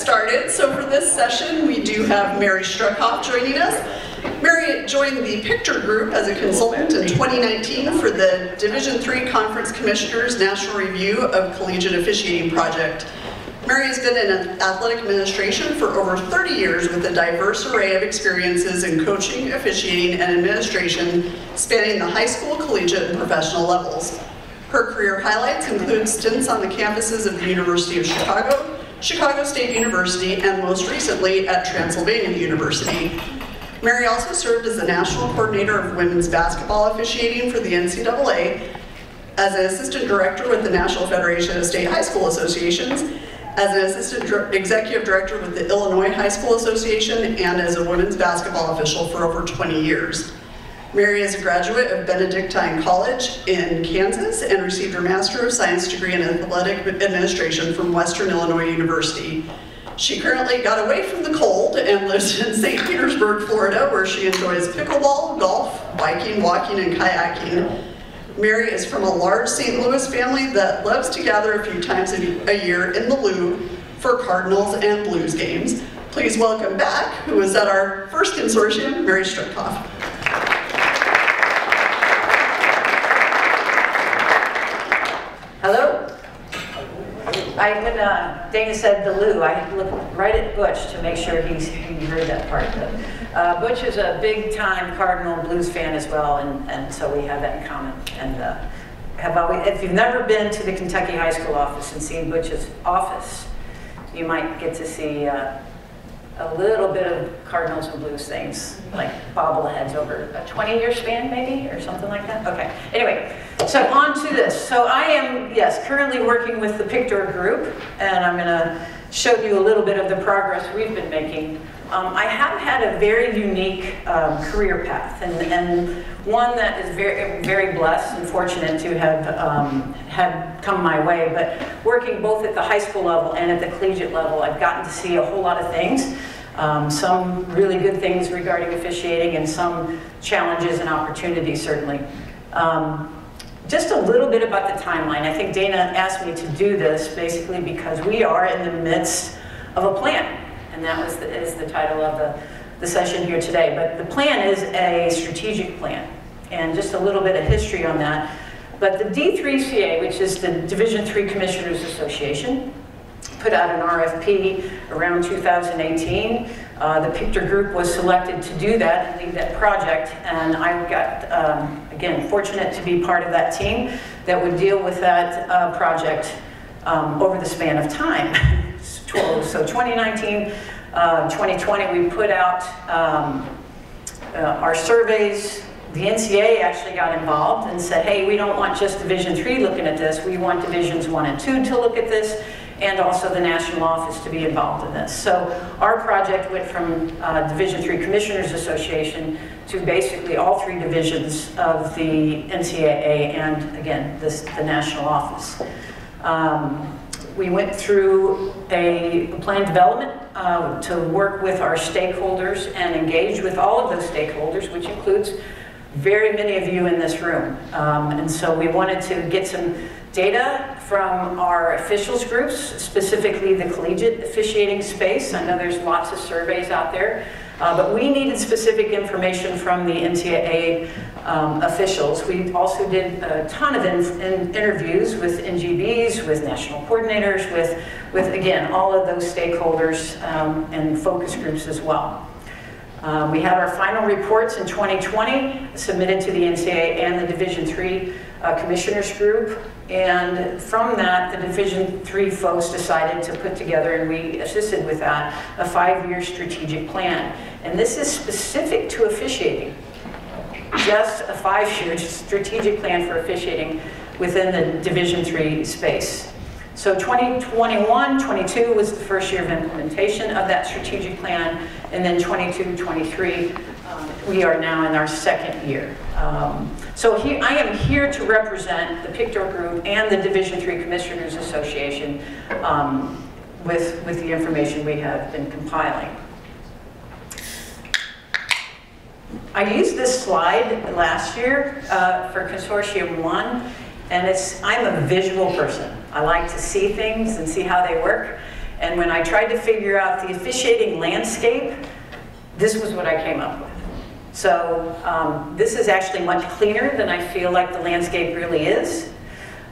started. So for this session, we do have Mary Struckhoff joining us. Mary joined the Pictor Group as a consultant in 2019 for the Division III Conference Commissioners National Review of Collegiate Officiating Project. Mary has been in athletic administration for over 30 years with a diverse array of experiences in coaching, officiating, and administration spanning the high school, collegiate, and professional levels. Her career highlights include stints on the campuses of the University of Chicago, Chicago State University, and most recently at Transylvania University. Mary also served as the National Coordinator of Women's Basketball Officiating for the NCAA, as an Assistant Director with the National Federation of State High School Associations, as an Assistant Executive Director with the Illinois High School Association, and as a women's basketball official for over 20 years. Mary is a graduate of Benedictine College in Kansas and received her Master of Science degree in Athletic Administration from Western Illinois University. She currently got away from the cold and lives in St. Petersburg, Florida, where she enjoys pickleball, golf, biking, walking, and kayaking. Mary is from a large St. Louis family that loves to gather a few times a year in the Lou for Cardinals and Blues games. Please welcome back, who was at our first consortium, Mary Struckhoff. Hello. When Dana said the Lou, I looked right at Butch to make sure he heard that part. But, Butch is a big-time Cardinal Blues fan as well, and so we have that in common. And if you've never been to the Kentucky High School office and seen Butch's office, you might get to see a little bit of Cardinals and Blues things, like bobbleheads over a 20-year span, maybe, or something like that. Okay. Anyway, so on to this. So I am, yes, currently working with the Pictor Group, and I'm going to show you a little bit of the progress we've been making. I have had a very unique career path, and one that is very, very blessed and fortunate to have come my way. But working both at the high school level and at the collegiate level, I've gotten to see a whole lot of things. Some really good things regarding officiating, and some challenges and opportunities, certainly. Just a little bit about the timeline. I think Dana asked me to do this basically because we are in the midst of a plan. And that is the title of the session here today. But the plan is a strategic plan. And just a little bit of history on that. But the D3CA, which is the Division III Commissioners Association, put out an RFP around 2018. The Pictor Group was selected to do that and lead that project. And I got, again, fortunate to be part of that team that would deal with that project over the span of time. So 2019, 2020, we put out our surveys. The NCAA actually got involved and said, hey, we don't want just Division III looking at this. We want Divisions I and II to look at this, and also the national office to be involved in this. So our project went from Division III Commissioners Association to basically all three divisions of the NCAA and, again, the national office. We went through a plan development to work with our stakeholders and engage with all of those stakeholders, which includes very many of you in this room. And so we wanted to get some data from our officials groups, specifically the collegiate officiating space. I know there's lots of surveys out there, but we needed specific information from the NCAA officials. We also did a ton of interviews with NGBs, with national coordinators, with again, all of those stakeholders and focus groups as well. We had our final reports in 2020 submitted to the NCAA and the Division III Commissioners Group, and from that, the Division III folks decided to put together, and we assisted with that, a 5-year strategic plan. And this is specific to officiating. Just a 5-year strategic plan for officiating within the Division III space. So 2021, 22 was the first year of implementation of that strategic plan, and then 22, 23, we are now in our second year. So I am here to represent the Pictor Group and the Division III Commissioners Association with the information we have been compiling. I used this slide last year for Consortium 1, and I'm a visual person. I like to see things and see how they work. And when I tried to figure out the officiating landscape, this was what I came up with. So this is actually much cleaner than I feel like the landscape really is.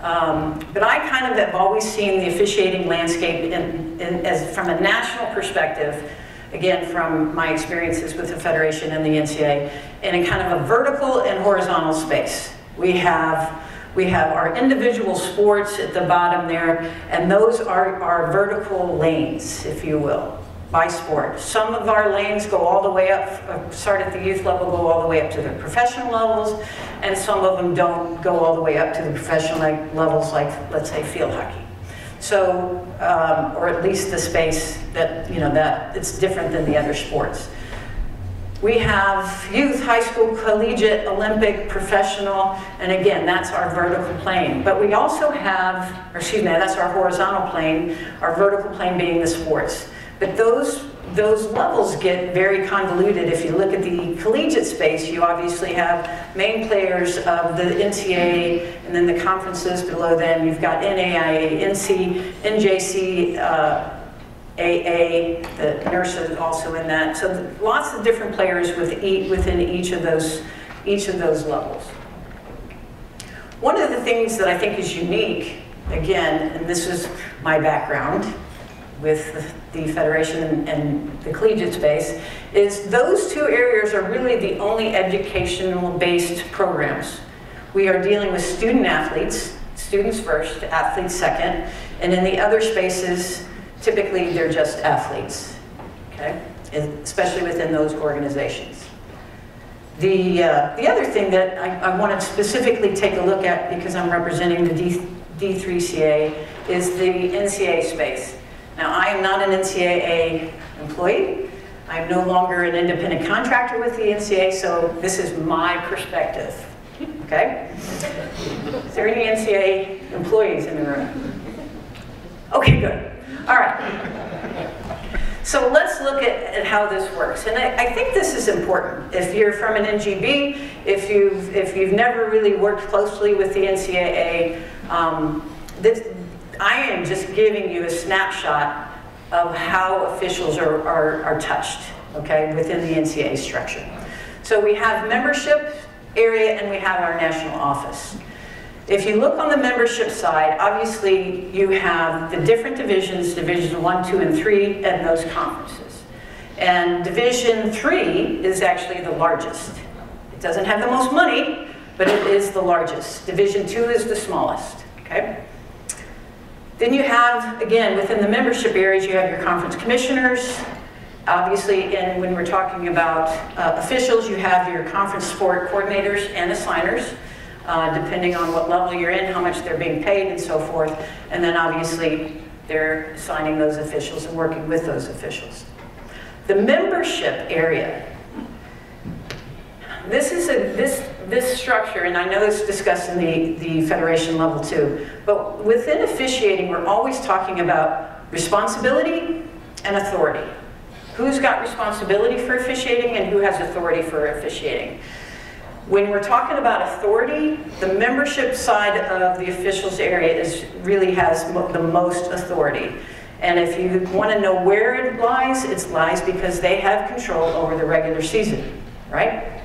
But I kind of have always seen the officiating landscape as from a national perspective, again, from my experiences with the Federation and the NCAA, in a kind of a vertical and horizontal space. We have our individual sports at the bottom there, and those are our vertical lanes, if you will, by sport. Some of our lanes go all the way up, start at the youth level, go all the way up to the professional levels, and some of them don't go all the way up to the professional levels, like, let's say, field hockey. So, or at least the space that, that it's different than the other sports. We have youth, high school, collegiate, Olympic, professional, and again, that's our vertical plane. But we also have, or excuse me, that's our horizontal plane, our vertical plane being the sports. But those levels get very convoluted. If you look at the collegiate space, you obviously have main players of the NCAA, and then the conferences below them. You've got NAIA, NC, NJC, AA, the nurses also in that. So lots of different players within each of those levels. One of the things that I think is unique, again, and this is my background with the Federation and the collegiate space, is those two areas are really the only educational-based programs. We are dealing with student athletes, students first, athletes second, and in the other spaces, typically they're just athletes, okay? Especially within those organizations. The other thing that I want to specifically take a look at, because I'm representing the D3CA, is the NCAA space. Now, I am not an NCAA employee. I'm no longer an independent contractor with the NCAA, so this is my perspective, okay? Is there any NCAA employees in the room? Okay, good. All right. So let's look at how this works. And I think this is important. If you're from an NGB, if you've never really worked closely with the NCAA, I am just giving you a snapshot of how officials are touched, okay, within the NCAA structure. So we have membership area and we have our national office. If you look on the membership side, obviously you have the different divisions, Division 1, 2, and 3, and those conferences. And Division 3 is actually the largest. It doesn't have the most money, but it is the largest. Division 2 is the smallest, okay? Then you have, again, within the membership areas, you have your conference commissioners. Obviously, and when we're talking about officials, you have your conference sport coordinators and assigners, depending on what level you're in, how much they're being paid, and so forth. And then obviously, they're assigning those officials and working with those officials. The membership area. This is this structure, and I know it's discussed in the Federation level too, but within officiating, we're always talking about responsibility and authority. Who's got responsibility for officiating and who has authority for officiating? When we're talking about authority, the membership side of the officials area really has the most authority. And if you want to know where it lies because they have control over the regular season, right?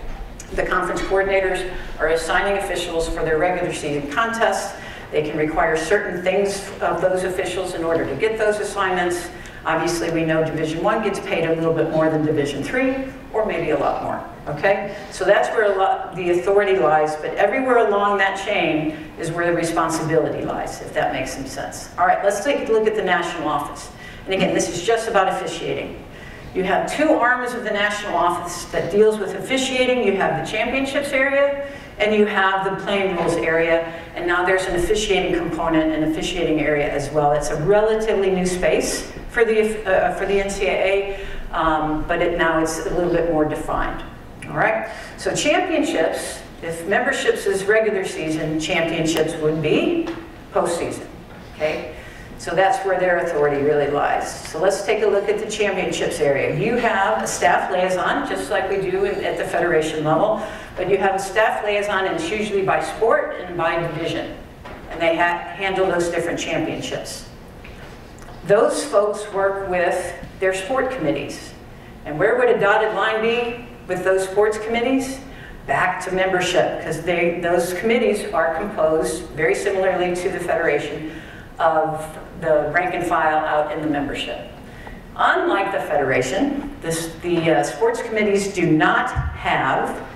The conference coordinators are assigning officials for their regular season contests. They can require certain things of those officials in order to get those assignments. Obviously, we know Division 1 gets paid a little bit more than Division 3, or maybe a lot more, okay? So that's where the authority lies, but everywhere along that chain is where the responsibility lies, if that makes some sense. All right, let's take a look at the national office. And again, this is just about officiating. You have two arms of the national office that deals with officiating. You have the championships area, and you have the playing rules area, and now there's an officiating component and officiating area as well. It's a relatively new space for the NCAA, but now it's a little bit more defined. All right, so championships, if memberships is regular season, championships would be postseason, okay? So that's where their authority really lies. So let's take a look at the championships area. You have a staff liaison, just like we do at the Federation level, but you have a staff liaison, and it's usually by sport and by division. And they handle those different championships. those folks work with their sport committees. And where would a dotted line be with those sports committees? Back to membership, because those committees are composed, very similarly to the Federation, of the rank and file out in the membership. Unlike the Federation, the sports committees do not have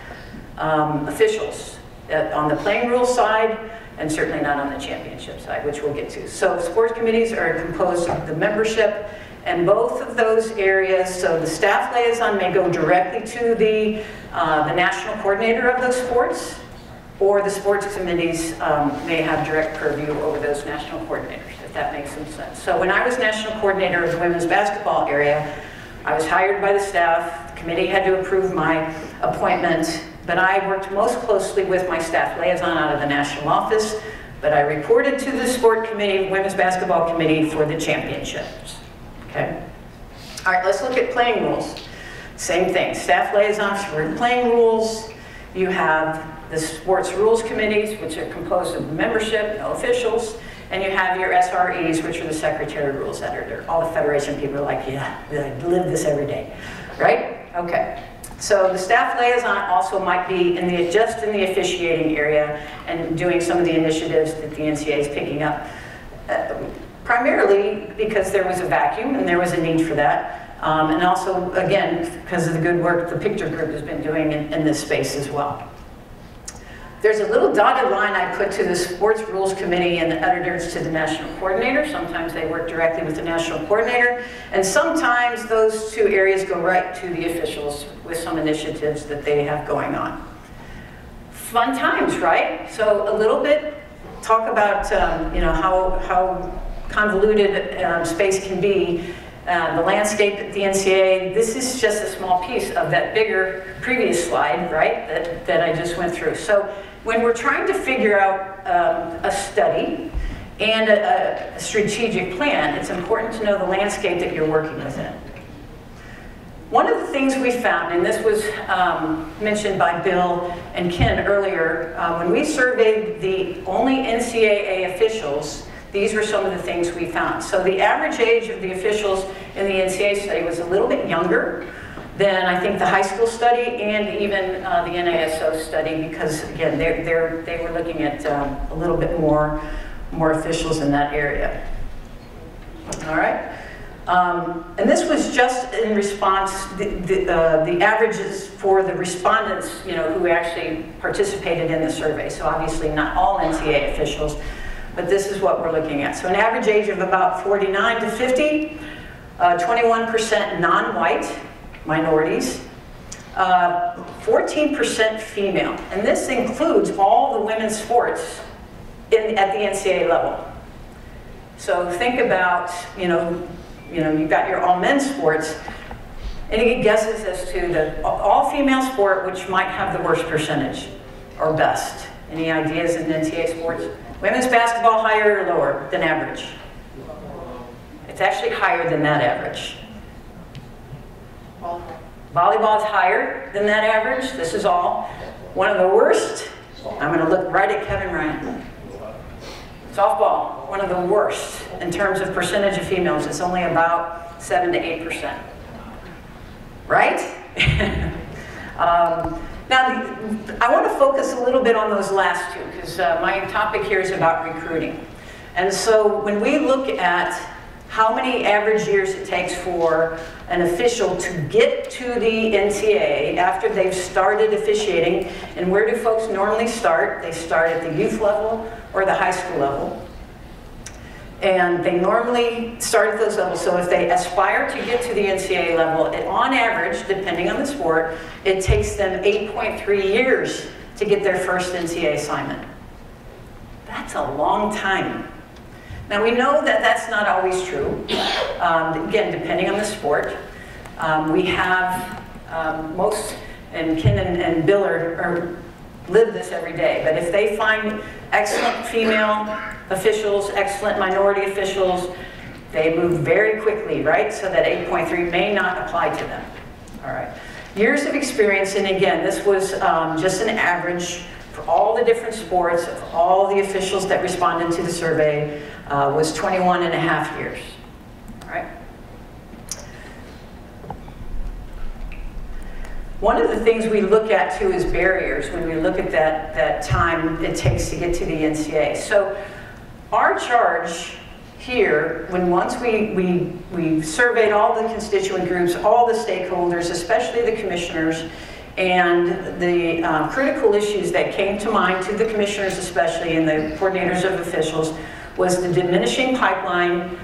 officials on the playing rules side, and certainly not on the championship side, which we'll get to. So sports committees are composed of the membership, and both of those areas, so the staff liaison may go directly to the national coordinator of those sports, or the sports committees may have direct purview over those national coordinators, if that makes some sense. So when I was national coordinator of the women's basketball area, I was hired by the staff, the committee had to approve my appointment, but I worked most closely with my staff liaison out of the national office, but I reported to the sport committee, women's basketball committee, for the championships. Okay. All right, let's look at playing rules. Same thing, staff liaisons for playing rules. You have the sports rules committees, which are composed of membership, no officials, and you have your SREs, which are the secretary rules editor. All the Federation people are like, yeah, I live this every day, right? Okay. So the staff liaison also might be just in the officiating area and doing some of the initiatives that the NCAA is picking up. Primarily because there was a vacuum and there was a need for that. And also, again, because of the good work the Pictor Group has been doing in this space as well. There's a little dotted line I put to the Sports Rules Committee and the editors to the National Coordinator. Sometimes they work directly with the National Coordinator, and sometimes those two areas go right to the officials with some initiatives that they have going on. Fun times, right? So a little bit, talk about how convoluted space can be. The landscape at the NCAA, this is just a small piece of that bigger previous slide, right, that I just went through. So when we're trying to figure out a study and a strategic plan, it's important to know the landscape that you're working within. One of the things we found, and this was mentioned by Bill and Ken earlier, when we surveyed the only NCAA officials, these were some of the things we found. So the average age of the officials in the NCAA study was a little bit younger than I think the high school study and even the NASO study, because again, they were looking at a little bit more officials in that area. All right. And this was just in response, the averages for the respondents, who actually participated in the survey. So obviously not all NCAA officials, but this is what we're looking at. So an average age of about 49 to 50, 21% non-white minorities, 14% female. And this includes all the women's sports at the NCAA level. So think about, you've got your all men's sports. Any guesses as to the all female sport which might have the worst percentage or best? Any ideas in NCAA sports? Women's basketball higher or lower than average? It's actually higher than that average. Volleyball is higher than that average. This is all. One of the worst, I'm going to look right at Kevin Ryan. Softball, one of the worst in terms of percentage of females. It's only about 7 to 8%. Right? Now, I want to focus a little bit on those last two, because my topic here is about recruiting. And so when we look at how many average years it takes for an official to get to the NCAA after they've started officiating, and where do folks normally start? They start at the youth level or the high school level. And they normally start at those levels. So if they aspire to get to the NCAA level, on average, depending on the sport, it takes them 8.3 years to get their first NCAA assignment. That's a long time. Now we know that that's not always true. Again, depending on the sport. We have most, and Ken and Bill live this every day, but if they find excellent female officials, excellent minority officials, they move very quickly, right? So that 8.3 may not apply to them. All right. Years of experience, and again, this was just an average for all the different sports, of all the officials that responded to the survey, was 21 and a half years. One of the things we look at too is barriers when we look at that time it takes to get to the NCAA. So our charge here, when once we surveyed all the constituent groups, all the stakeholders, especially the commissioners, and the critical issues that came to mind to the commissioners especially and the coordinators of officials was the diminishing pipeline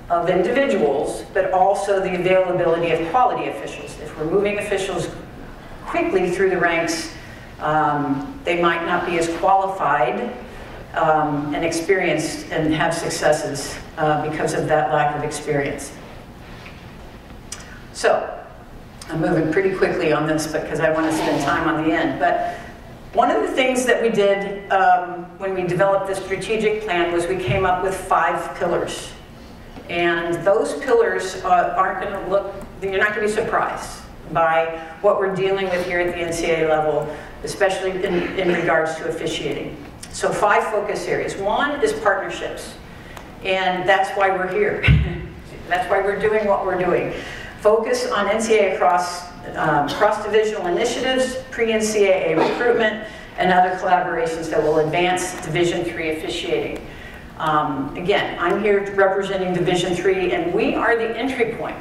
of individuals, but also the availability of quality officials. If we're moving officials quickly through the ranks, they might not be as qualified and experienced and have successes because of that lack of experience. So, I'm moving pretty quickly on this because I want to spend time on the end. But one of the things that we did when we developed the strategic plan was we came up with 5 pillars. And those pillars aren't going to look, you're not going to be surprised by what we're dealing with here at the NCAA level, especially in regards to officiating. So 5 focus areas. One is partnerships. And that's why we're here. That's why we're doing what we're doing. Focus on NCAA cross-divisional initiatives, pre-NCAA recruitment, and other collaborations that will advance Division III officiating. Again, I'm here representing Division III, and we are the entry point.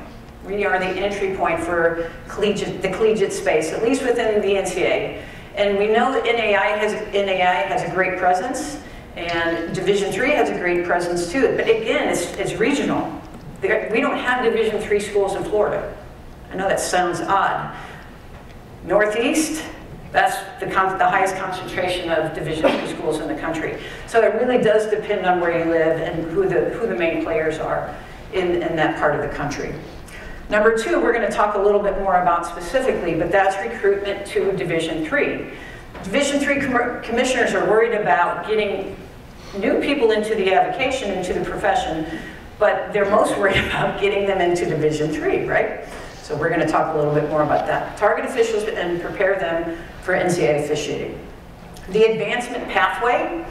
We are the entry point for the collegiate space, at least within the NCAA. And we know that NAI has a great presence, and Division III has a great presence too. But again, it's regional. We don't have Division III schools in Florida. I know that sounds odd. Northeast, that's the highest concentration of Division III schools in the country. So it really does depend on where you live and who the main players are in that part of the country. Number 2, we're going to talk a little bit more about specifically, but that's recruitment to Division III. Division III commissioners are worried about getting new people into the avocation, into the profession, but they're most worried about getting them into Division III, right? So we're going to talk a little bit more about that. Target officials and prepare them for NCAA officiating. The advancement pathway,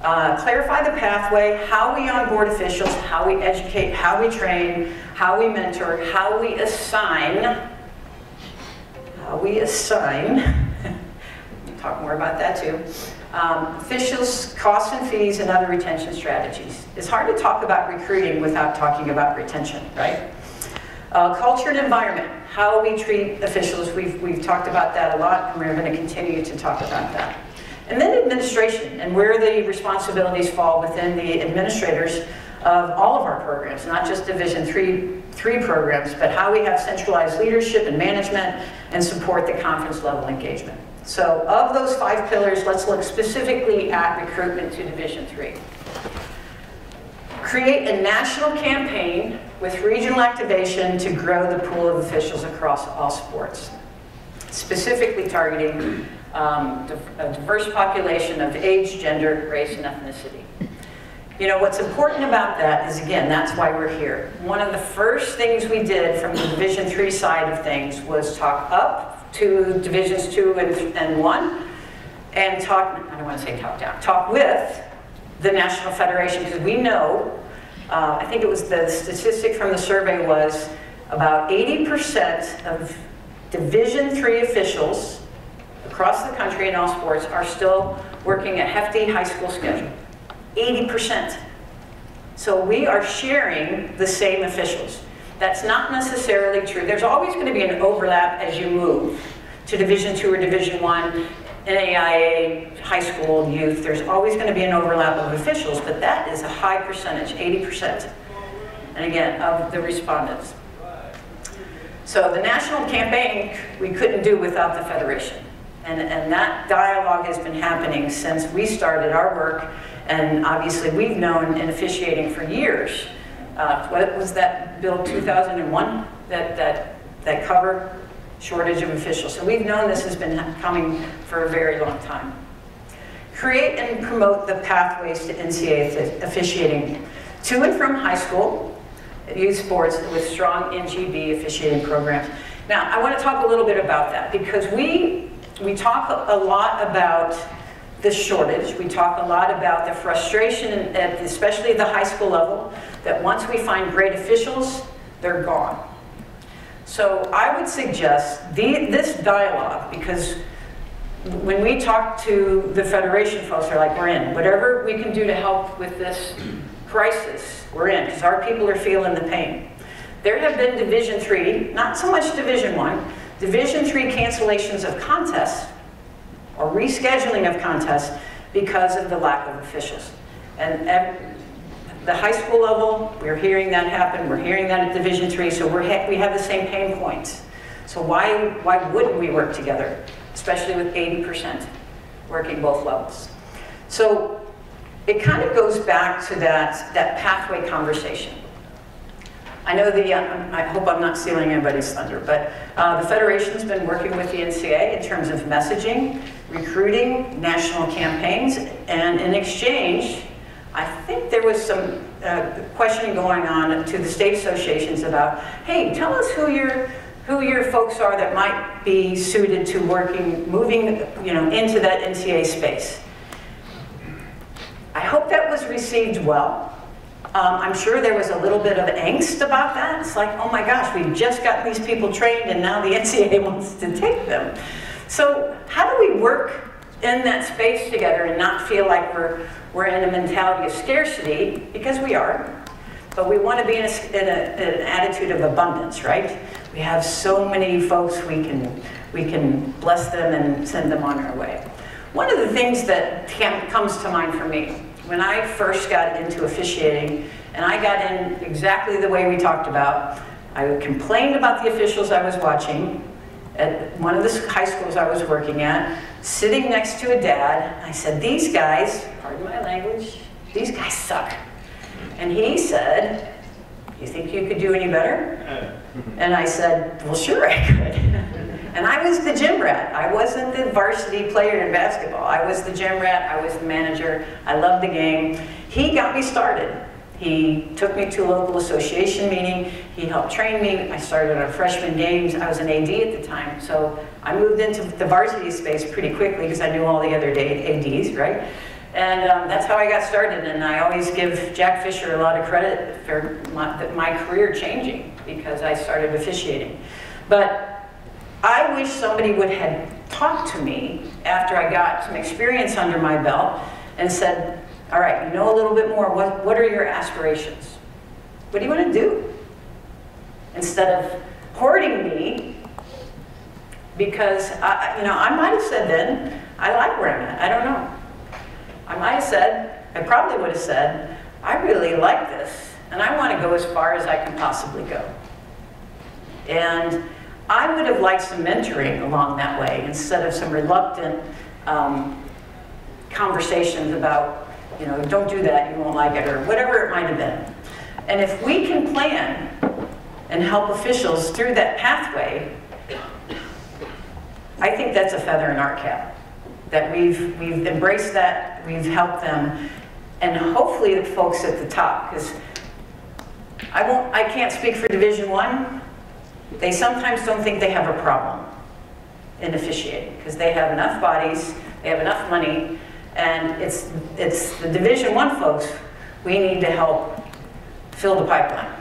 clarify the pathway, how we onboard officials, how we educate, how we train, how we mentor, how we assign, we'll talk more about that too. Officials, costs and fees, and other retention strategies. It's hard to talk about recruiting without talking about retention, right? Culture and environment, how we treat officials. We've talked about that a lot, and we're going to continue to talk about that. And then administration, and where the responsibilities fall within the administrators of all of our programs, not just Division III programs, but how we have centralized leadership and management and support the conference level engagement. So of those 5 pillars, let's look specifically at recruitment to Division III. Create a national campaign with regional activation to grow the pool of officials across all sports, specifically targeting a diverse population of age, gender, race, and ethnicity. You know, what's important about that is, again, that's why we're here. One of the first things we did from the Division III side of things was talk up to Divisions 2 and 1, and talk, I don't want to say talk down, talk with the National Federation, because we know, I think it was the statistic from the survey was about 80% of Division III officials across the country in all sports are still working a hefty high school schedule. 80%. So we are sharing the same officials. That's not necessarily true. There's always going to be an overlap as you move to Division II or Division I, NAIA, high school, youth. There's always going to be an overlap of officials, but that is a high percentage, 80%. And again, of the respondents. So the national campaign we couldn't do without the Federation. And that dialogue has been happening since we started our work, and obviously we've known in officiating for years. What was that bill 2001 that covered shortage of officials? So we've known this has been coming for a very long time. Create and promote the pathways to NCAA officiating to and from high school, youth sports with strong NGB officiating programs. Now, I want to talk a little bit about that because we talk a lot about the shortage. We talk a lot about the frustration, at especially the high school level, that once we find great officials, they're gone. So I would suggest this dialogue, because when we talk to the Federation folks, they're like, we're in. Whatever we can do to help with this crisis, we're in, because our people are feeling the pain. There have been Division III, not so much Division I, Division III cancellations of contests or rescheduling of contests because of the lack of officials. And at the high school level, we're hearing that happen. We're hearing that at Division III, so we have the same pain points. So why wouldn't we work together, especially with 80% working both levels? So it kind of goes back to that pathway conversation. I know I hope I'm not stealing anybody's thunder, but the Federation's been working with the NCA in terms of messaging, recruiting, national campaigns, and in exchange, I think there was some questioning going on to the state associations about, hey, tell us who your folks are that might be suited to moving into that NCA space. I hope that was received well. I'm sure there was a little bit of angst about that. It's like, oh my gosh, we've just got these people trained and now the NCAA wants to take them. So how do we work in that space together and not feel like we're in a mentality of scarcity, because we are, but we want to be in an attitude of abundance, right? We have so many folks we can bless them and send them on our way. One of the things that comes to mind for me, when I first got into officiating, and I got in exactly the way we talked about, I complained about the officials I was watching at one of the high schools I was working at, sitting next to a dad. I said, these guys, pardon my language, these guys suck. And he said, you think you could do any better? And I said, well, sure I could. And I was the gym rat. I wasn't the varsity player in basketball. I was the gym rat, I was the manager, I loved the game. He got me started. He took me to a local association meeting, he helped train me, I started on freshman games, I was an AD at the time, so I moved into the varsity space pretty quickly because I knew all the other ADs, right? And that's how I got started, and I always give Jack Fisher a lot of credit for my career changing because I started officiating. But I wish somebody would have talked to me after I got some experience under my belt and said, all right, you know a little bit more, what are your aspirations? What do you want to do? Instead of hoarding me, because I might have said then, I like where I'm at, I don't know. I might have said, I probably would have said, I really like this, and I want to go as far as I can possibly go. And I would have liked some mentoring along that way, instead of some reluctant conversations about, don't do that, you won't like it, or whatever it might have been. And if we can plan and help officials through that pathway, I think that's a feather in our cap. That we've embraced that, we've helped them, and hopefully the folks at the top, because I can't speak for Division I, they sometimes don't think they have a problem in officiating, because they have enough bodies, they have enough money, and it's the Division I folks we need to help fill the pipeline,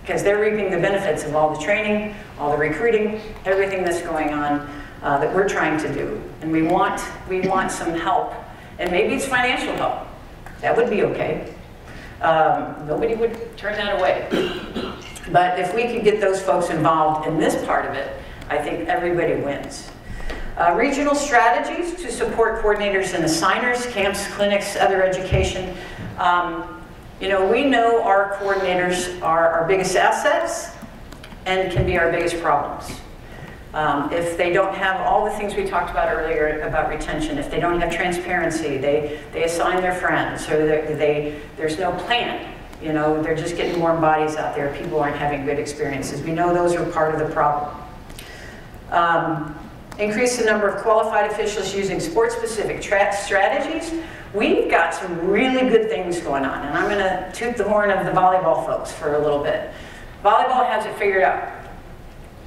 because they're reaping the benefits of all the training, all the recruiting, everything that's going on that we're trying to do. And we want some help, and maybe it's financial help. That would be okay. Nobody would turn that away. But if we could get those folks involved in this part of it, I think everybody wins. Regional strategies to support coordinators and assigners, camps, clinics, other education. We know our coordinators are our biggest assets and can be our biggest problems. If they don't have all the things we talked about earlier about retention, if they don't have transparency, they assign their friends, or there's no plan. They're just getting warm bodies out there. People aren't having good experiences. We know those are part of the problem. Increase the number of qualified officials using sport-specific strategies. We've got some really good things going on, and I'm going to toot the horn of the volleyball folks for a little bit. Volleyball has it figured out,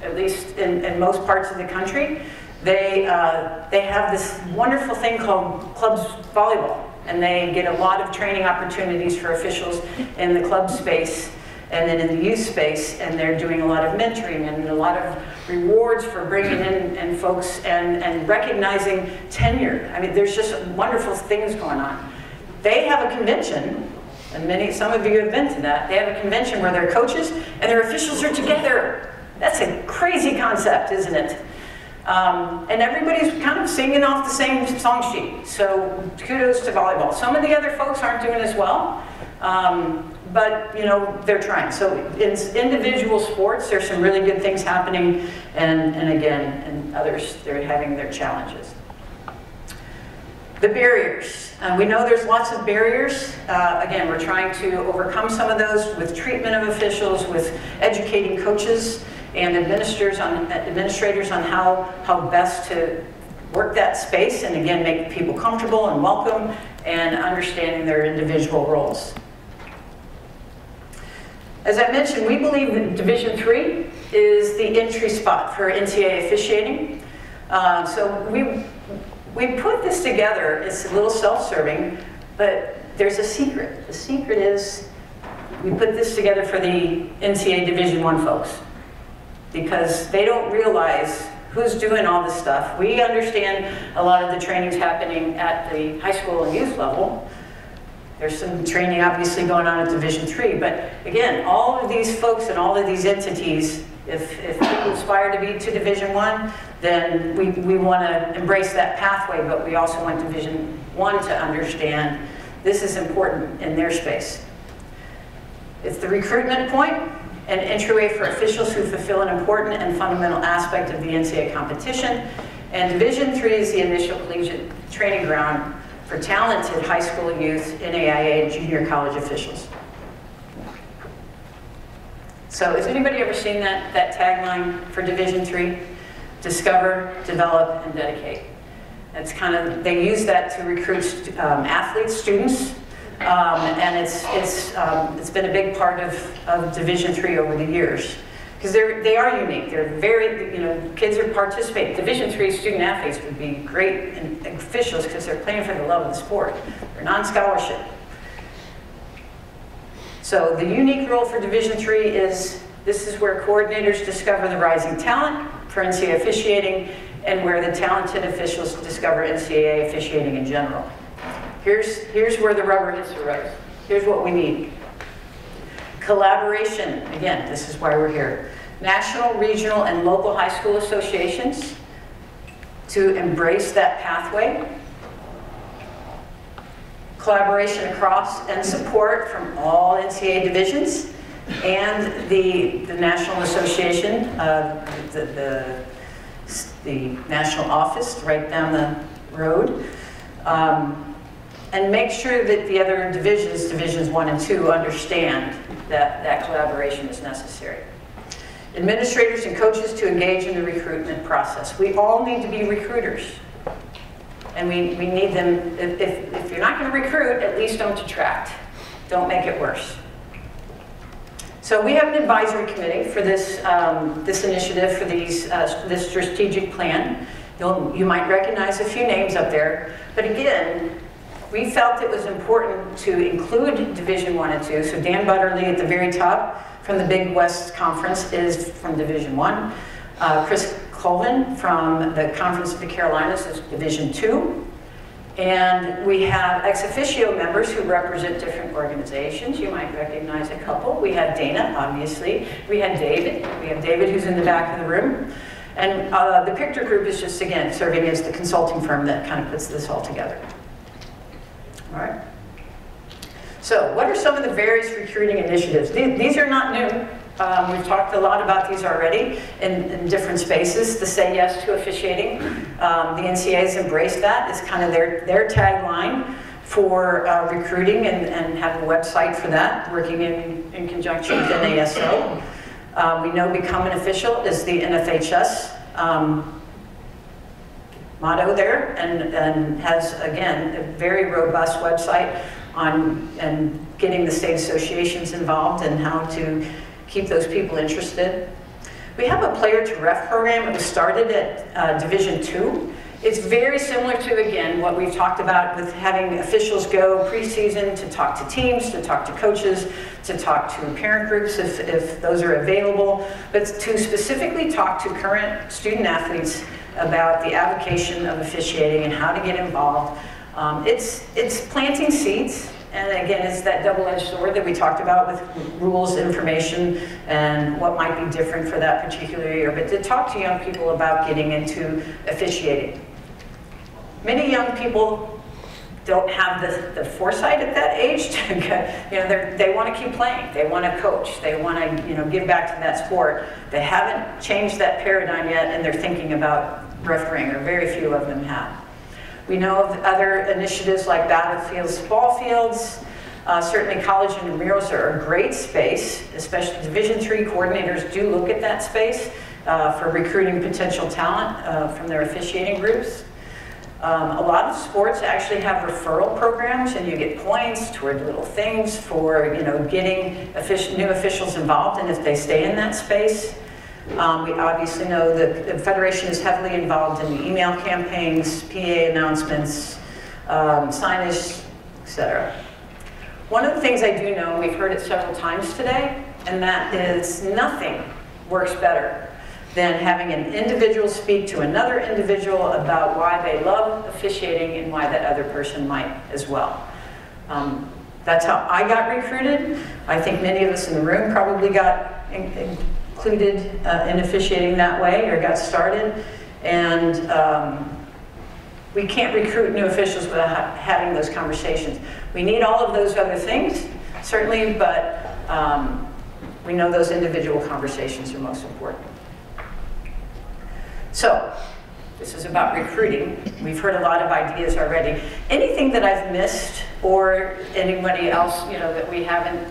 at least in most parts of the country. They have this wonderful thing called clubs volleyball, and they get a lot of training opportunities for officials in the club space. and then in the youth space, and they're doing a lot of mentoring and a lot of rewards for bringing in and folks and recognizing tenure. I mean, there's just wonderful things going on. They have a convention, and some of you have been to that. They have a convention where their coaches and their officials are together. That's a crazy concept, isn't it? And everybody's kind of singing off the same song sheet. So kudos to volleyball. Some of the other folks aren't doing as well. But you know, they're trying. So in individual sports, there's some really good things happening, and again, in others, they're having their challenges. The barriers. We know there's lots of barriers. Again, we're trying to overcome some of those with treatment of officials, with educating coaches and administrators on how best to work that space, and again, make people comfortable and welcome, and understanding their individual roles. As I mentioned, we believe that Division III is the entry spot for NCAA officiating. So we put this together. It's a little self-serving, but there's a secret. The secret is we put this together for the NCAA Division I folks, because they don't realize who's doing all this stuff. We understand a lot of the training's happening at the high school and youth level. There's some training obviously going on at Division III, but again, all of these folks and all of these entities, if people aspire to be to Division I, then we want to embrace that pathway, but we also want Division I to understand this is important in their space. It's the recruitment point, an entryway for officials who fulfill an important and fundamental aspect of the NCAA competition, and Division III is the initial collegiate training ground for talented high school youth, NAIA, and junior college officials. So has anybody ever seen that tagline for Division III? Discover, develop, and dedicate. That's kind of, they use that to recruit athletes, students, and it's been a big part of Division III over the years. Because they are unique. They're very, you know, kids are participating. Division III student athletes would be great and officials because they're playing for the love of the sport. They're non-scholarship. So the unique role for Division III is, this is where coordinators discover the rising talent for NCAA officiating, and where the talented officials discover NCAA officiating in general. Here's where the rubber hits the road. Here's what we need. Collaboration, again, this is why we're here. National, regional, and local high school associations to embrace that pathway. Collaboration across and support from all NCAA divisions, and the National Association, the national office right down the road. And make sure that the other divisions, Divisions I and II, understand that collaboration is necessary. Administrators and coaches to engage in the recruitment process. We all need to be recruiters. And we need them, if you're not going to recruit, at least don't detract. Don't make it worse. So we have an advisory committee for this, this initiative, for this strategic plan. You might recognize a few names up there, but again, we felt it was important to include Division I and II. So Dan Butterly at the very top from the Big West Conference is from Division I. Chris Colvin from the Conference of the Carolinas is Division II. And we have ex officio members who represent different organizations. You might recognize a couple. We have Dana, obviously. We had David. We have David, who's in the back of the room. And the Pictor Group is just, again, serving as the consulting firm that kind of puts this all together. All right. So what are some of the various recruiting initiatives? These are not new. We've talked a lot about these already in different spaces. The Say Yes to Officiating. The NCAA has embraced that. It's kind of their tagline for recruiting, and have a website for that, working in conjunction with NASO. We know Become an Official is the NFHS motto there, and has, again, a very robust website on getting the state associations involved and how to keep those people interested. We have a player to ref program. It was started at Division II, It's very similar to, again, what we've talked about with having officials go preseason to talk to teams, to talk to coaches, to talk to parent groups if those are available, but to specifically talk to current student athletes about the avocation of officiating and how to get involved. It's planting seeds, and again, it's that double-edged sword that we talked about with rules, information, and what might be different for that particular year, but to talk to young people about getting into officiating. Many young people don't have the foresight at that age to they want to keep playing, they want to coach, they want to give back to that sport. They haven't changed that paradigm yet, and they're thinking about refereeing, or very few of them have. We know of other initiatives like battlefields, ball fields. Certainly college intramurals are a great space, especially Division III coordinators do look at that space for recruiting potential talent from their officiating groups. A lot of sports actually have referral programs, and you get points toward little things for getting new officials involved, and if they stay in that space. We obviously know that the Federation is heavily involved in the email campaigns, PA announcements, signage, etc. One of the things I do know, we've heard it several times today, and that is nothing works better than having an individual speak to another individual about why they love officiating and why that other person might as well. That's how I got recruited. I think many of us in the room probably got included in officiating that way, or got started. And we can't recruit new officials without having those conversations. We need all of those other things, certainly, but we know those individual conversations are most important. So, this is about recruiting. We've heard a lot of ideas already. Anything that I've missed, or anybody else that we haven't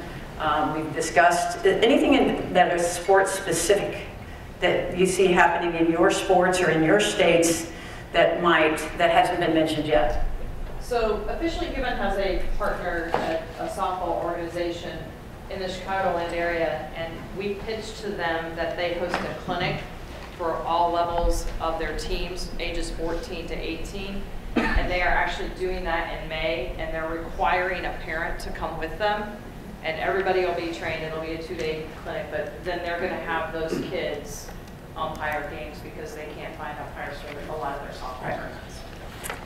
we've discussed, anything that is sports specific that you see happening in your sports or in your states that hasn't been mentioned yet? So Officially Human has a partner at a softball organization in the Chicagoland area, and we pitched to them that they host a clinic for all levels of their teams, ages 14 to 18, and they are actually doing that in May, and they're requiring a parent to come with them, and everybody will be trained. It'll be a 2-day clinic, but then they're going to have those kids umpire games because they can't find umpires for a lot of their softball tournaments.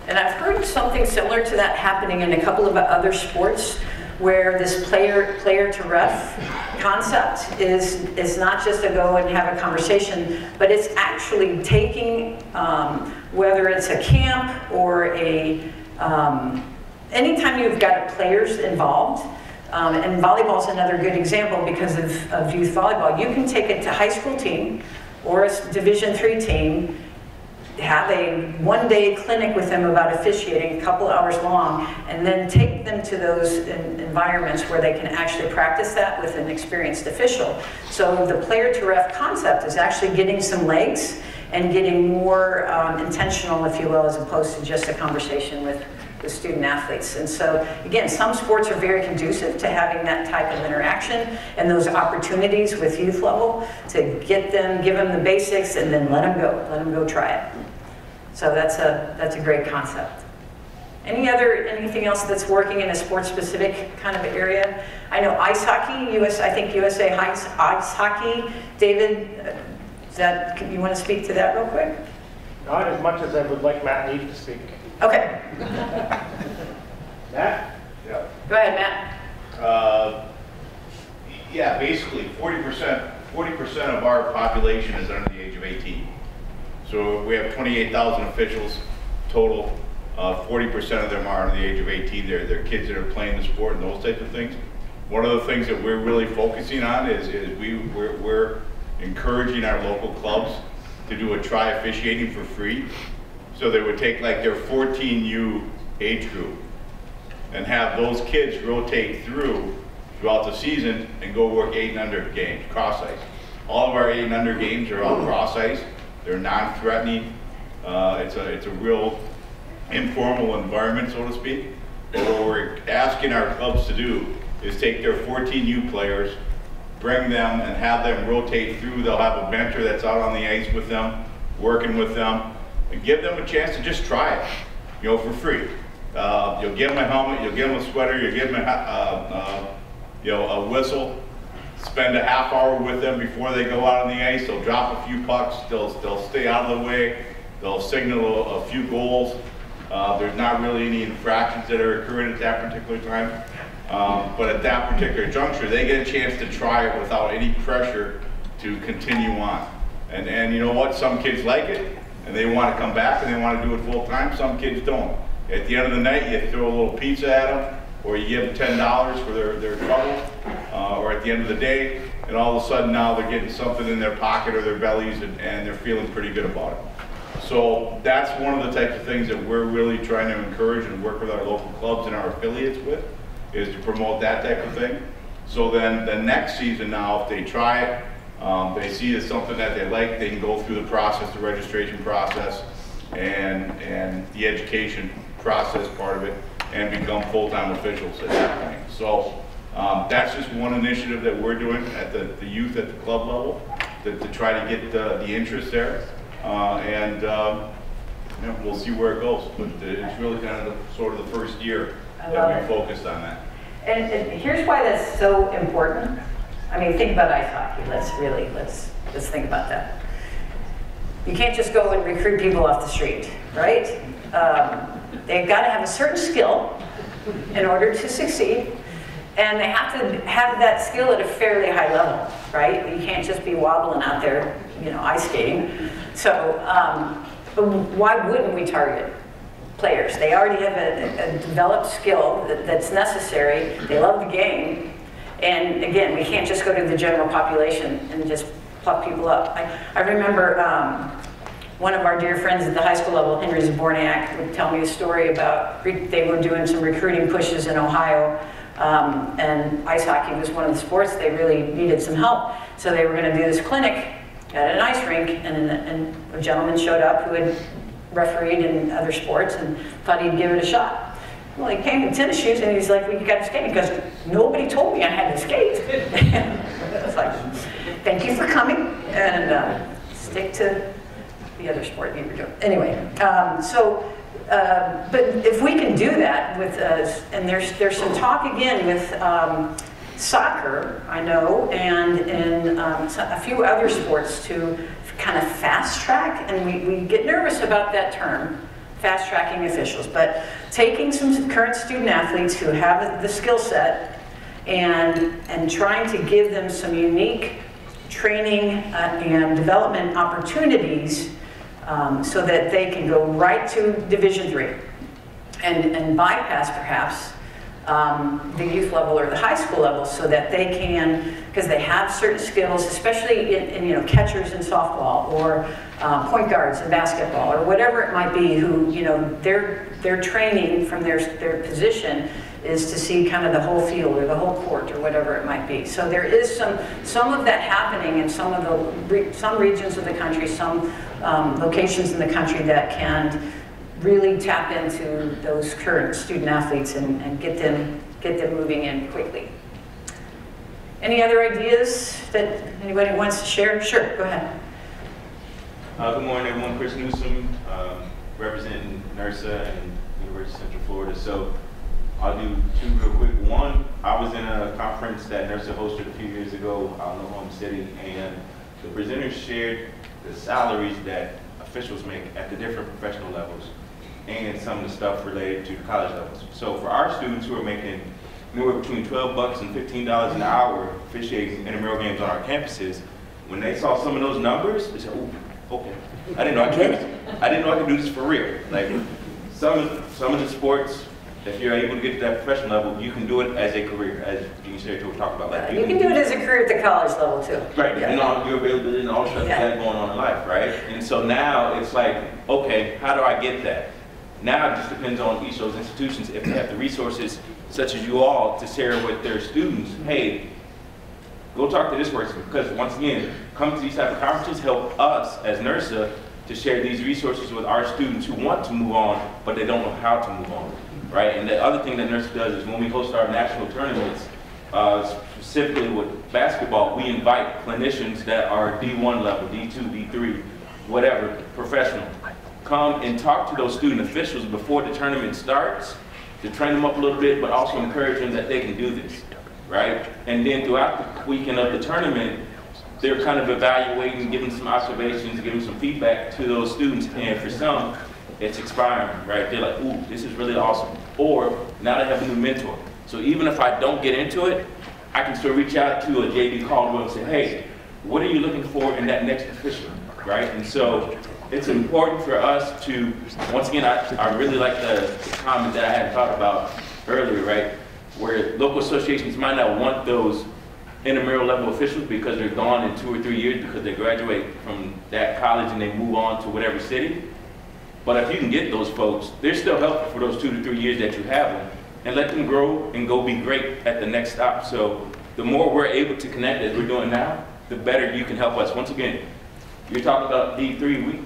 And I've heard something similar to that happening in a couple of other sports, where this player to ref concept is not just to go and have a conversation, but it's actually taking, whether it's a camp or anytime you've got players involved, and volleyball is another good example because of youth volleyball. You can take it to high school team or a Division III team, have a 1-day clinic with them about officiating, a couple hours long, and then take them to those environments where they can actually practice that with an experienced official. So the player to ref concept is actually getting some legs and getting more intentional, if you will, as opposed to just a conversation with student athletes. And so, again, some sports are very conducive to having that type of interaction and those opportunities with youth level to give them the basics and then let them go try it. So that's a great concept. Anything else that's working in a sports-specific kind of area? I know ice hockey, I think USA Ice Hockey. David, you want to speak to that real quick? Not as much as I would like Matt Neef to speak. Okay. Matt? Yeah. Go ahead, Matt. Yeah, basically 40% of our population is under the age of 18. So we have 28,000 officials total. 40% of them are under the age of 18. They're kids that are playing the sport and those types of things. One of the things that we're really focusing on is we're encouraging our local clubs to do a try officiating for free. So they would take like their 14U age group and have those kids rotate throughout the season and go work 8 and under games, cross ice. All of our 8 and under games are all cross ice. They're non-threatening. It's a real informal environment, so to speak. But what we're asking our clubs to do is take their 14U players, bring them and have them rotate through. They'll have a mentor that's out on the ice with them, working with them. and give them a chance to just try it, you know, for free. You'll give them a helmet, you'll give them a sweater, you'll give them a whistle. Spend a half hour with them before they go out on the ice. They'll drop a few pucks. They'll stay out of the way. They'll signal a few goals. There's not really any infractions that are occurring at that particular time. But at that particular juncture, they get a chance to try it without any pressure to continue on. And you know what? Some kids like it, and they want to come back, and they want to do it full time. Some kids don't. At the end of the night, you throw a little pizza at them, or you give them $10 for their trouble, or at the end of the day, and all of a sudden now they're getting something in their pocket or their bellies, and they're feeling pretty good about it. So that's one of the types of things that we're really trying to encourage and work with our local clubs and our affiliates with, is to promote that type of thing. So then the next season now, if they try it, they see it's something that they like, they can go through the process, the registration process, and the education process part of it, and become full-time officials at that point. So that's just one initiative that we're doing at the youth at the club level to try to get the interest there. And you know, we'll see where it goes. But it's really kind of sort of the first year that we focused on that. And here's why that's so important. I mean, think about ice hockey. Let's think about that. You can't just go and recruit people off the street, right? They've got to have a certain skill in order to succeed, and they have to have that skill at a fairly high level, right? You can't just be wobbling out there, you know, ice skating. So, but why wouldn't we target players? They already have a developed skill that's necessary. They love the game, and again, we can't just go to the general population and just pluck people up. I remember one of our dear friends at the high school level, Henry Zaborniak, would tell me a story about they were doing some recruiting pushes in Ohio, and ice hockey was one of the sports they really needed some help. So they were going to do this clinic at an ice rink, and a gentleman showed up who had refereed in other sports and thought he'd give it a shot. Well, he came in tennis shoes, and he's like, well, you got to skate? He goes, nobody told me I had to skate. It's like, thank you for coming, and stick to the other sport you were doing. Anyway, but if we can do that with, and there's some talk again with soccer, I know, and in a few other sports to kind of fast track, and we get nervous about that term, fast tracking officials, but taking some current student athletes who have the skill set and trying to give them some unique training and development opportunities so that they can go right to Division III and bypass perhaps the youth level or the high school level, so that they can, because they have certain skills, especially in you know, catchers in softball or point guards in basketball or whatever it might be, who, you know, their training from their position is to see kind of the whole field or the whole court or whatever it might be. So there is some of that happening in some regions of the country, some locations in the country that can really tap into those current student athletes and get them moving in quickly. Any other ideas that anybody wants to share? Sure, go ahead. Good morning, everyone. Chris Newsom, representing NERSA and University of Central Florida. So I'll do two real quick. One, I was in a conference that NERSA hosted a few years ago out in Oklahoma City, and the presenters shared the salaries that officials make at the different professional levels and some of the stuff related to the college levels. So for our students who are making anywhere between $12 and $15 an hour officiating intramural games on our campuses, when they saw some of those numbers, they said, "Oh, okay, I didn't know I could do this. I didn't know I could do this for real." Like some of the sports, if you're able to get to that professional level, you can do it as a career, as Dean Sarah talked about. Like you can do it as a career at the college level too. Right, yeah. And all your availability and all the stuff you got going on in life, right? And so now it's like, okay, how do I get that? Now it just depends on each of those institutions, if they have the resources, such as you all, to share with their students, hey, go talk to this person, because once again, coming to these type of conferences help us as NERSA to share these resources with our students who want to move on, but they don't know how to move on, right? And the other thing that NERSA does is when we host our national tournaments, specifically with basketball, we invite clinicians that are D1 level, D2, D3, whatever, professional, come and talk to those student officials before the tournament starts, to train them up a little bit, but also encourage them that they can do this, right? And then throughout the weekend of the tournament, they're kind of evaluating, giving some observations, giving some feedback to those students, and for some, it's inspiring, right? They're like, ooh, this is really awesome. Or now they have a new mentor. So even if I don't get into it, I can still reach out to a JB Caldwell and say, hey, what are you looking for in that next official, right? And so it's important for us to, once again, I really like the comment that I hadn't thought about earlier, right? Where local associations might not want those intramural level officials because they're gone in 2 or 3 years because they graduate from that college and they move on to whatever city. But if you can get those folks, they're still helpful for those 2 to 3 years that you have them, and let them grow and go be great at the next stop. So the more we're able to connect as we're doing now, the better you can help us. Once again, you're talking about D3,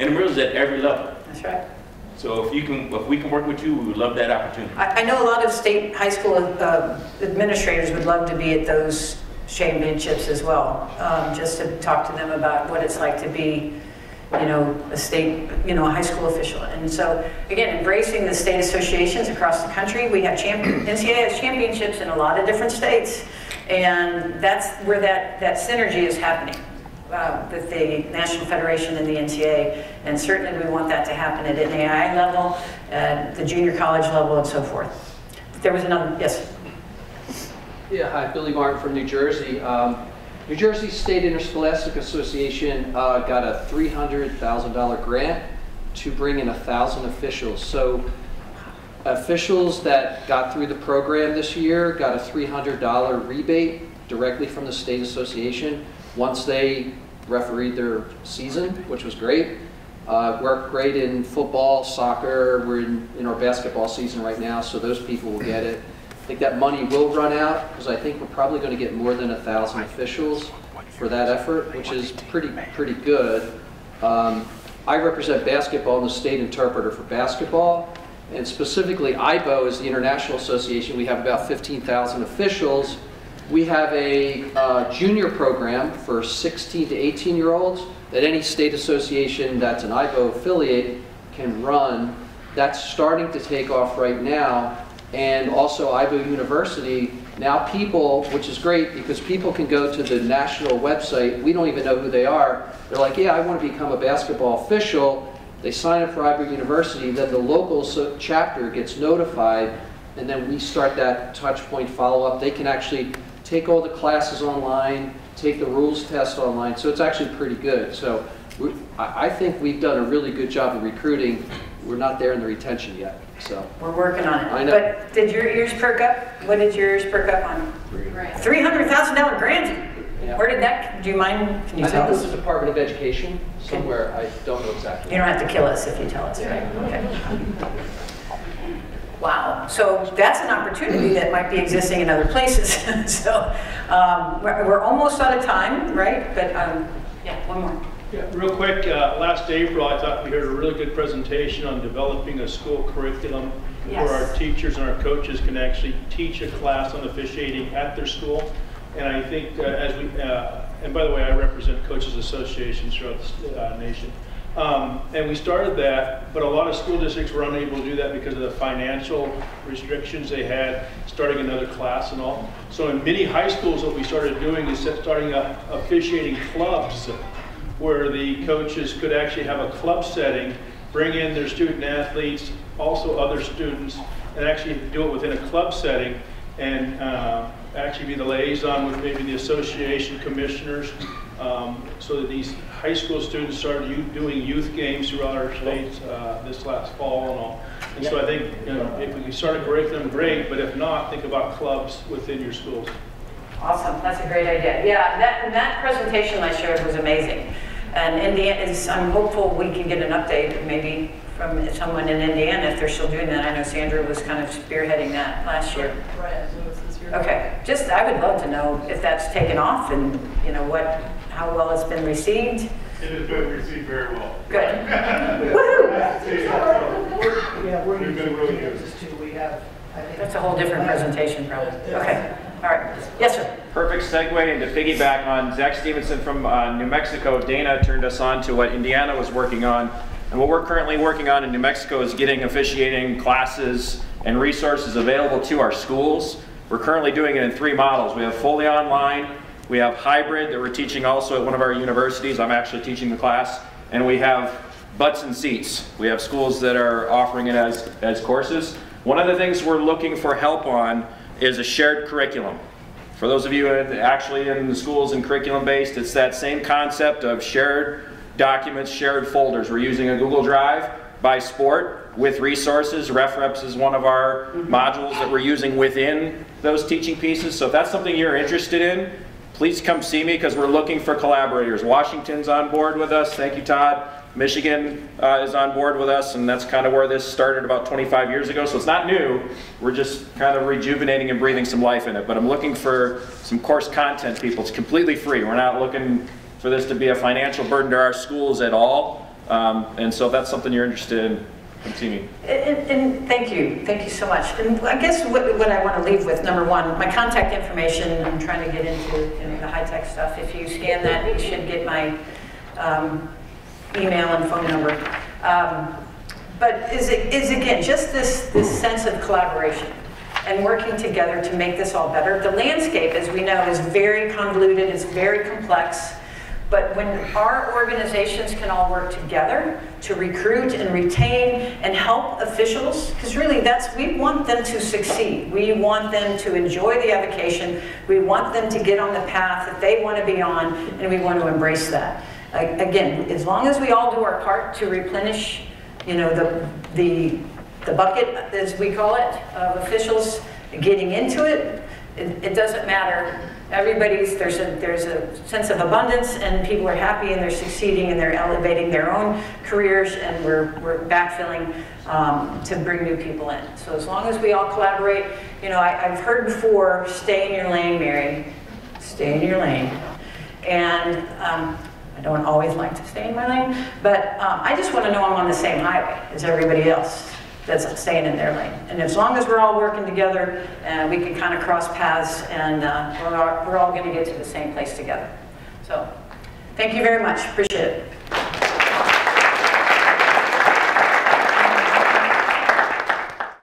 intramurals at every level. That's right. So if we can work with you, we would love that opportunity. I know a lot of state high school administrators would love to be at those championships as well, just to talk to them about what it's like to be, you know, a state, you know, a high school official. And so, again, embracing the state associations across the country. We have NCAA has championships in a lot of different states, and that's where that synergy is happening with the National Federation and the NCAA. And certainly we want that to happen at NAIA level, at the junior college level, and so forth. There was another, yes? Yeah, hi, Billy Martin from New Jersey. New Jersey State Interscholastic Association got a $300,000 grant to bring in 1,000 officials. So officials that got through the program this year got a $300 rebate directly from the state association once they refereed their season, which was great. Worked great in football, soccer. We're in our basketball season right now, so those people will get it. I think that money will run out because I think we're probably going to get more than 1,000 officials for that effort, which is pretty good. I represent basketball and the state interpreter for basketball, and specifically IBO is the International Association. We have about 15,000 officials. We have a junior program for 16 to 18-year-olds that any state association that's an IBO affiliate can run. That's starting to take off right now. And also IBO University, now people, which is great because people can go to the national website, we don't even know who they are. They're like, yeah, I want to become a basketball official. They sign up for IBO University, then the local chapter gets notified, and then we start that touch point follow-up. They can actually take all the classes online, take the rules test online, so it's actually pretty good. So I think we've done a really good job of recruiting. We're not there in the retention yet. So we're working on it. I know. But did your ears perk up? What did your ears perk up on? $300,000 grant. Yeah. Where did that, do you mind, can you I tell think us? it was the Department of Education somewhere. I don't know exactly. You don't have to kill us if you tell us, right? Okay. Wow, so that's an opportunity that might be existing in other places. So we're almost out of time, right? But yeah, one more. Yeah, real quick, last April I thought we heard a really good presentation on developing a school curriculum where our teachers and our coaches can actually teach a class on officiating at their school. And I think as we, and by the way, I represent coaches associations throughout the nation. And we started that, but a lot of school districts were unable to do that because of the financial restrictions they had starting another class and all. So in many high schools what we started doing is starting up officiating clubs where the coaches could actually have a club setting, bring in their student athletes, also other students, and actually do it within a club setting, and actually be the liaison with maybe the association commissioners, so that these high school students started doing youth games throughout our states this last fall and all. And so I think, you know, if we can start a curriculum, great, but if not, think about clubs within your schools. Awesome, that's a great idea. Yeah, that presentation I shared was amazing. And Indiana, I'm hopeful we can get an update maybe from someone in Indiana if they're still doing that. I know Sandra was kind of spearheading that last year. Right, this year. Okay, just I would love to know if that's taken off and you know how well it's been received. It has been received very well. Good. Woohoo! Yeah, we're using resources too. We have, I think. That's a whole different presentation probably. Okay, all right. Yes, sir. Perfect segue, and to piggyback on Zach Stevenson from New Mexico, Dana turned us on to what Indiana was working on And what we're currently working on in New Mexico is getting officiating classes and resources available to our schools. We're currently doing it in 3 models. We have fully online, we have hybrid that we're teaching also at one of our universities. I'm actually teaching the class. And we have butts and seats. We have schools that are offering it as courses. One of the things we're looking for help on is a shared curriculum. For those of you actually in the schools and curriculum-based, it's that same concept of shared documents, shared folders. We're using a Google Drive by sport with resources. RefReps is one of our modules that we're using within those teaching pieces. So if that's something you're interested in, please come see me because we're looking for collaborators. Washington's on board with us. Thank you, Todd. Michigan is on board with us, and that's kind of where this started about 25 years ago. So it's not new. We're just kind of rejuvenating and breathing some life in it. But I'm looking for some course content people. It's completely free. We're not looking for this to be a financial burden to our schools at all. And so if that's something you're interested in, come see me. And thank you so much. And I guess what I want to leave with, number one, my contact information. I'm trying to get into the high-tech stuff. If you scan that, you should get my email and phone number. But is again, just this sense of collaboration and working together to make this all better. The landscape, as we know, is very convoluted, it's very complex. But when our organizations can all work together to recruit and retain and help officials, because really we want them to succeed. We want them to enjoy the avocation. We want them to get on the path that they want to be on, and we want to embrace that. Again, as long as we all do our part to replenish, the bucket, as we call it, of officials getting into it, it doesn't matter. There's a sense of abundance, and people are happy, and they're succeeding, and they're elevating their own careers, and we're backfilling to bring new people in. So as long as we all collaborate, I've heard before, stay in your lane, Mary, stay in your lane. And I don't always like to stay in my lane, but I just want to know I'm on the same highway as everybody else that's staying in their lane. And as long as we're all working together, we can kind of cross paths, and we're all going to get to the same place together. So thank you very much. Appreciate it.